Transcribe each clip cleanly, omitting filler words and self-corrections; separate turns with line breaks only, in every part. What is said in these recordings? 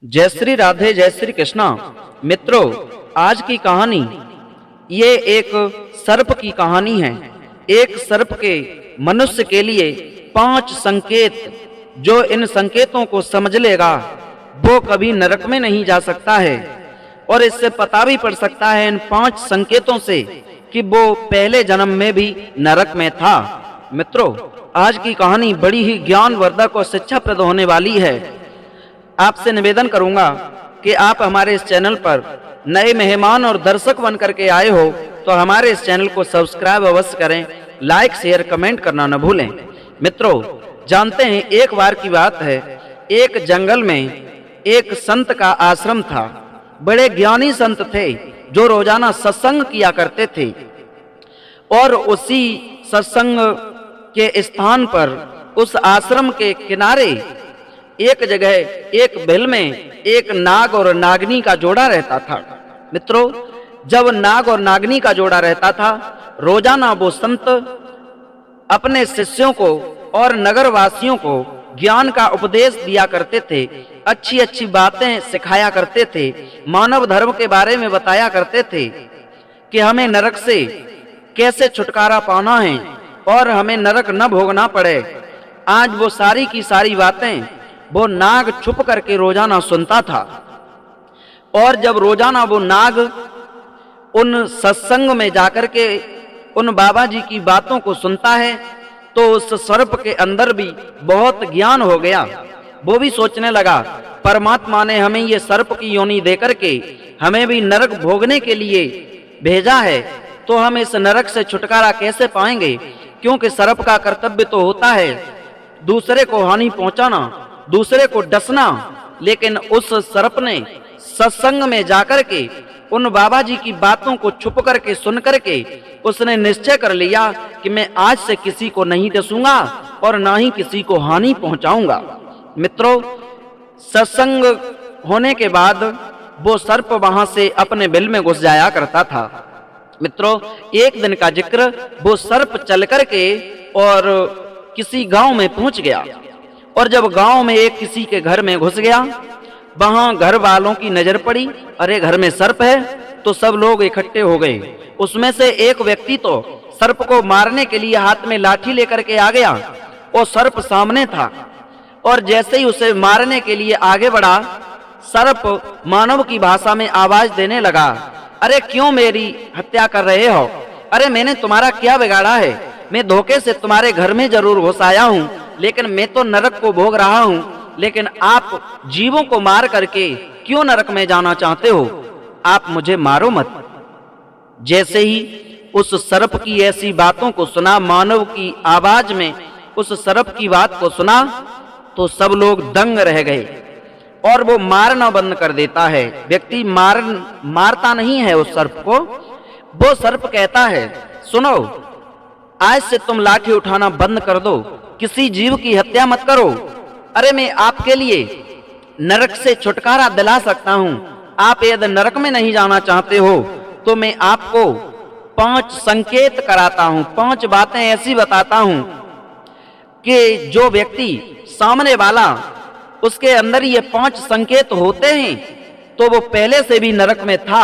जय श्री राधे, जय श्री कृष्णा। मित्रों, आज की कहानी ये एक सर्प की कहानी है। एक सर्प के मनुष्य के लिए 5 संकेत, जो इन संकेतों को समझ लेगा वो कभी नरक में नहीं जा सकता है। और इससे पता भी पड़ सकता है इन 5 संकेतों से कि वो पहले जन्म में भी नरक में था। मित्रों, आज की कहानी बड़ी ही ज्ञानवर्धक और शिक्षाप्रद होने वाली है। आपसे निवेदन करूंगा कि आप हमारे इस चैनल पर नए मेहमान और दर्शक बन करके आए हो तो हमारे इस चैनल को सब्सक्राइब अवश्य करें, लाइक शेयर कमेंट करना न भूलें। मित्रों, जानते हैं एक बार की बात है, एक जंगल में एक संत का आश्रम था। बड़े ज्ञानी संत थे जो रोजाना सत्संग किया करते थे। और उसी सत्संग के स्थान पर, उस आश्रम के किनारे एक जगह, एक बिल में एक नाग और नागनी का जोड़ा रहता था। मित्रों, जब नाग और नागनी का जोड़ा रहता था, रोजाना वो संत अपने शिष्यों को और नगरवासियों को ज्ञान का उपदेश दिया करते थे, अच्छी अच्छी बातें सिखाया करते थे, मानव धर्म के बारे में बताया करते थे कि हमें नरक से कैसे छुटकारा पाना है और हमें नरक न भोगना पड़े। आज वो सारी की सारी बातें वो नाग छुप करके रोजाना सुनता था। और जब रोजाना वो नाग उन सत्संग में जाकर के उन बाबा जी की बातों को सुनता है तो उस सर्प के अंदर भी बहुत ज्ञान हो गया। वो भी सोचने लगा, परमात्मा ने हमें ये सर्प की योनि देकर के हमें भी नरक भोगने के लिए भेजा है, तो हम इस नरक से छुटकारा कैसे पाएंगे? क्योंकि सर्प का कर्तव्य तो होता है दूसरे को हानि पहुंचाना, दूसरे को डसना। लेकिन उस सर्प ने सत्संग में जाकर के उन बाबा जी की बातों को छुप करके सुन करके उसने निश्चय कर लिया कि मैं आज से किसी को नहीं डसूंगा और ना ही किसी को हानि पहुंचाऊंगा। मित्रों, सत्संग होने के बाद वो सर्प वहां से अपने बिल में घुस जाया करता था। मित्रों, एक दिन का जिक्र, वो सर्प चल करके और किसी गांव में पहुंच गया। और जब गांव में एक किसी के घर में घुस गया, वहां घर वालों की नजर पड़ी, अरे घर में सर्प है, तो सब लोग इकट्ठे हो गए। उसमें से एक व्यक्ति तो सर्प को मारने के लिए हाथ में लाठी लेकर के आ गया और सर्प सामने था। और जैसे ही उसे मारने के लिए आगे बढ़ा, सर्प मानव की भाषा में आवाज देने लगा, अरे क्यों मेरी हत्या कर रहे हो? अरे मैंने तुम्हारा क्या बिगाड़ा है? मैं धोखे से तुम्हारे घर में जरूर घुस आया हूं, लेकिन मैं तो नरक को भोग रहा हूं। लेकिन आप जीवों को मार करके क्यों नरक में जाना चाहते हो? आप मुझे मारो मत। जैसे ही उस सर्प की ऐसी बातों को सुना, मानव की आवाज में उस सर्प की बात को सुना, तो सब लोग दंग रह गए और वो मारना बंद कर देता है। व्यक्ति मारता नहीं है उस सर्प को। वो सर्प कहता है, सुनो, आज से तुम लाठी उठाना बंद कर दो, किसी जीव की हत्या मत करो। अरे मैं आपके लिए नरक से छुटकारा दिला सकता हूं। आप यदि नरक में नहीं जाना चाहते हो तो मैं आपको 5 संकेत कराता हूं, 5 बातें ऐसी बताता हूं कि जो व्यक्ति सामने वाला, उसके अंदर ये 5 संकेत होते हैं तो वो पहले से भी नरक में था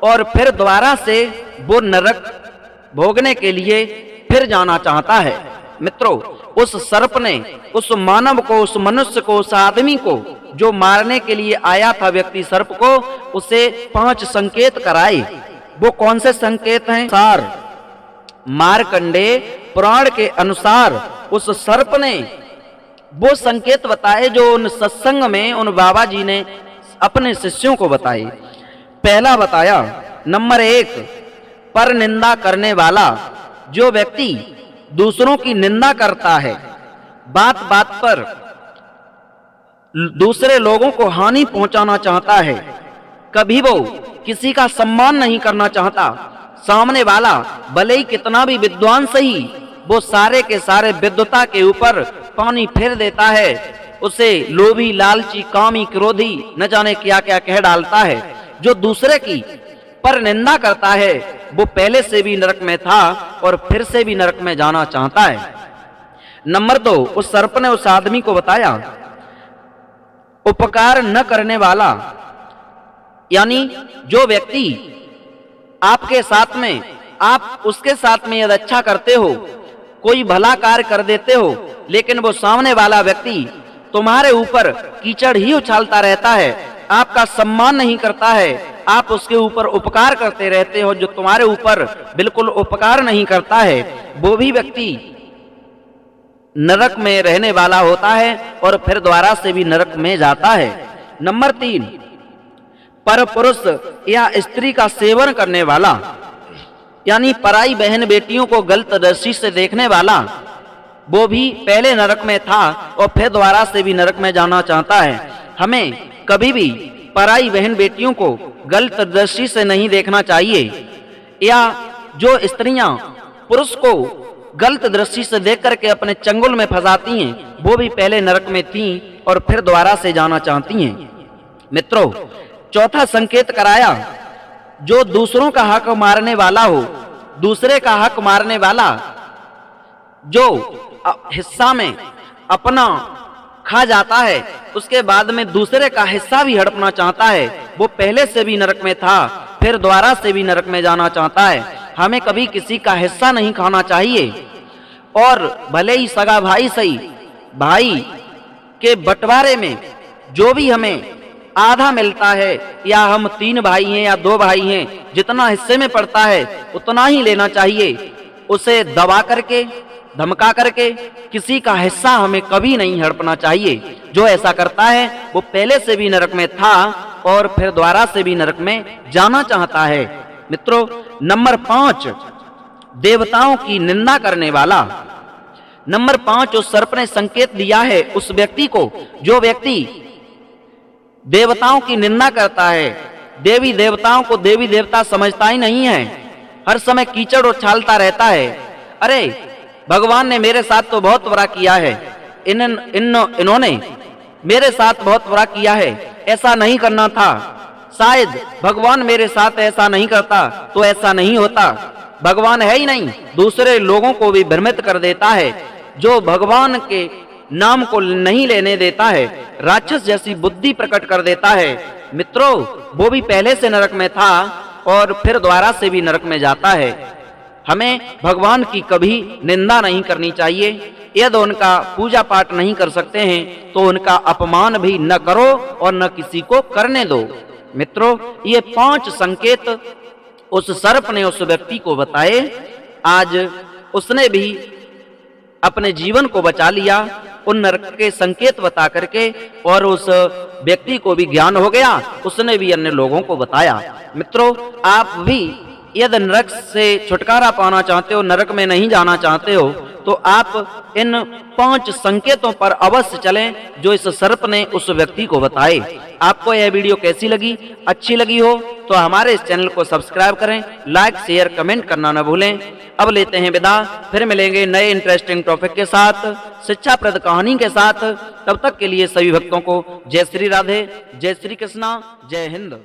और फिर दोबारा से वो नरक भोगने के लिए फिर जाना चाहता है। मित्रों, उस सर्प ने उस मानव को, उस मनुष्य को, उस आदमी को जो मारने के लिए आया था व्यक्ति सर्प को, उसे 5 संकेत कराए। वो कौन से संकेत हैं? मार्कंडे पुराण के अनुसार उस सर्प ने वो संकेत बताए जो उन सत्संग में उन बाबा जी ने अपने शिष्यों को बताए। पहला बताया, नंबर 1, पर निंदा करने वाला। जो व्यक्ति दूसरों की निंदा करता है, बात बात पर दूसरे लोगों को हानि पहुंचाना चाहता है, कभी वो किसी का सम्मान नहीं करना चाहता, सामने वाला भले ही कितना भी विद्वान सही, वो सारे के सारे विद्वता के ऊपर पानी फेर देता है, उसे लोभी, लालची, कामी, क्रोधी न जाने क्या क्या कह डालता है। जो दूसरे की पर निंदा करता है वो पहले से भी नरक में था और फिर से भी नरक में जाना चाहता है। नंबर 2, उस सर्प ने उस आदमी को बताया, उपकार न करने वाला, यानी जो व्यक्ति आपके साथ में, आप उसके साथ में यदि अच्छा करते हो, कोई भला कार्य कर देते हो, लेकिन वो सामने वाला व्यक्ति तुम्हारे ऊपर कीचड़ ही उछालता रहता है, आपका सम्मान नहीं करता है, आप उसके ऊपर उपकार करते रहते हो जो तुम्हारे ऊपर बिल्कुल उपकार नहीं करता है, वो भी व्यक्ति नरक में रहने वाला होता है और फिर दोबारा से भी नरक में जाता है। नंबर 3, परपुरुष या स्त्री का सेवन करने वाला, यानी पराई बहन बेटियों को गलत दृष्टि से देखने वाला, वो भी पहले नरक में था और फिर दोबारा से भी नरक में जाना चाहता है। हमें कभी भी पराई बहन बेटियों को गलत दृष्टि से नहीं देखना चाहिए, या जो स्त्रियां पुरुष को गलत दृष्टि से देख करके अपने चंगुल में फंसाती हैं, वो भी पहले नरक में थीं और फिर दोबारा से जाना चाहती हैं। मित्रों, चौथा संकेत कराया, जो दूसरों का हक मारने वाला हो, दूसरे का हक मारने वाला, जो हिस्सा में अपना खा जाता है उसके बाद में दूसरे का हिस्सा भी हड़पना चाहता है, वो पहले से भी नरक में था फिर दोबारा से भी नरक में जाना चाहता है। हमें कभी किसी का हिस्सा नहीं खाना चाहिए, और भले ही सगा भाई सही, भाई के बंटवारे में जो भी हमें आधा मिलता है, या हम 3 भाई हैं या 2 भाई हैं, जितना हिस्से में पड़ता है उतना ही लेना चाहिए। उसे दबा करके, धमका करके किसी का हिस्सा हमें कभी नहीं हड़पना चाहिए। जो ऐसा करता है वो पहले से भी नरक में था और फिर दोबारा से भी नरक में जाना चाहता है। मित्रों, नंबर 5, देवताओं की निंदा करने वाला। नंबर 5, उस सर्प ने संकेत दिया है उस व्यक्ति को, जो व्यक्ति देवताओं की निंदा करता है, देवी देवताओं को देवी देवता समझता ही नहीं है, हर समय कीचड़ उछालता रहता है। अरे भगवान ने मेरे साथ तो बहुत बुरा किया है, इन्होंने मेरे साथ बहुत बुरा किया है, ऐसा नहीं करना था, शायद भगवान मेरे साथ ऐसा नहीं करता तो ऐसा नहीं होता। भगवान है ही नहीं, दूसरे लोगों को भी भ्रमित कर देता है, जो भगवान के नाम को नहीं लेने देता है, राक्षस जैसी बुद्धि प्रकट कर देता है। मित्रों, वो भी पहले से नरक में था और फिर दोबारा से भी नरक में जाता है। हमें भगवान की कभी निंदा नहीं करनी चाहिए। यदि उनका पूजा पाठ नहीं कर सकते हैं तो उनका अपमान भी न करो और न किसी को करने दो। मित्रों, ये 5 संकेत उस सर्प ने उस व्यक्ति को बताए। आज उसने भी अपने जीवन को बचा लिया उन नरक के संकेत बता करके, और उस व्यक्ति को भी ज्ञान हो गया, उसने भी अन्य लोगों को बताया। मित्रों, आप भी यदि नरक से छुटकारा पाना चाहते हो, नरक में नहीं जाना चाहते हो, तो आप इन 5 संकेतों पर अवश्य चलें जो इस सर्प ने उस व्यक्ति को बताए। आपको यह वीडियो कैसी लगी? अच्छी लगी हो तो हमारे इस चैनल को सब्सक्राइब करें, लाइक शेयर कमेंट करना न भूलें। अब लेते हैं विदा, फिर मिलेंगे नए इंटरेस्टिंग टॉपिक के साथ, शिक्षाप्रद कहानी के साथ। तब तक के लिए सभी भक्तों को जय श्री राधे, जय श्री कृष्णा, जय हिंद।